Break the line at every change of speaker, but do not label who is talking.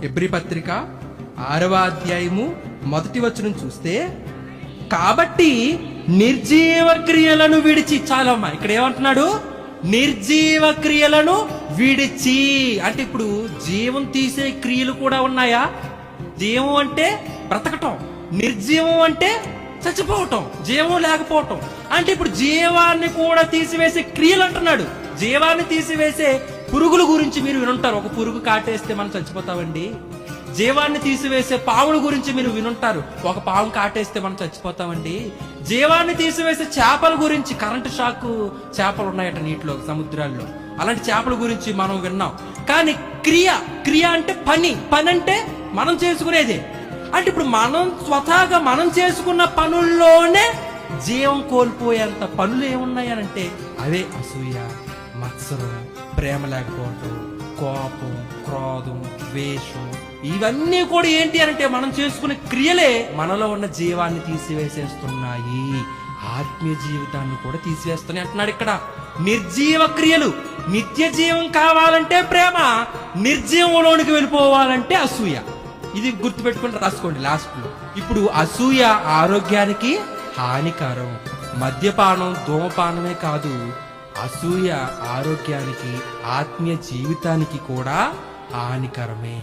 Hebrew పత్రిక 6వ అధ్యాయము 1వ వచనం చూస్తే, కాబట్టి నిర్జీవ క్రియలను విడిచి, చాలమ్మా ఇక్కడ ఏమంటున్నాడు, నిర్జీవ క్రియలను విడిచి. అంటే ఇప్పుడు జీవం తీసే క్రియలు కూడా ఉన్నాయా? జీవం అంటే బ్రతకటం, నిర్జీవం అంటే చచ్చిపోవటం, జీవం లేకపోవటం. అంటే ఇప్పుడు జీవాన్ని కూడా తీసివేసే క్రియలు అంటున్నాడు. జీవాన్ని తీసివేసే పురుగుల గురించి మీరు వినుంటారు. ఒక పురుగు కాటేస్తే మనం చచ్చిపోతామండి. జీవాన్ని తీసివేసే పాముల గురించి మీరు వినుంటారు. ఒక పాము కాటేస్తే మనం చచ్చిపోతామండి. జీవాన్ని తీసివేసే చేపల గురించి, కరెంటు షాక్ చేపలు ఉన్నాయట నీటిలో, సముద్రాల్లో. అలాంటి చేపల గురించి మనం విన్నాం. కానీ క్రియ అంటే పని అంటే మనం చేసుకునేదే. అంటే ఇప్పుడు మనం స్వతహాగా మనం చేసుకున్న పనుల్లోనే జీవం కోల్పోయేంత పనులు ఏమున్నాయనంటే అవే అసూయ, మత్సరం, ప్రేమ లేకపోవటం, కోపం, క్రోధం, ద్వేషం. ఇవన్నీ కూడా ఏంటి అంటే మనం చేసుకునే క్రియలే మనలో ఉన్న జీవాన్ని తీసివేసేస్తున్నాయి, ఆత్మీయ జీవితాన్ని కూడా తీసివేస్తున్నాయి అంటున్నాడు ఇక్కడ. నిర్జీవ క్రియలు. నిత్య జీవం కావాలంటే ప్రేమ, నిర్జీవంలోనికి వెళ్ళిపోవాలంటే అసూయ. ఇది గుర్తుపెట్టుకుని రాసుకోండి లాస్ట్ లో. ఇప్పుడు అసూయ ఆరోగ్యానికి హానికరం. మద్యపానం, ధూమపానమే కాదు, అసూయ ఆరోగ్యానికి, ఆత్మీయ జీవితానికి కూడా హానికరమే.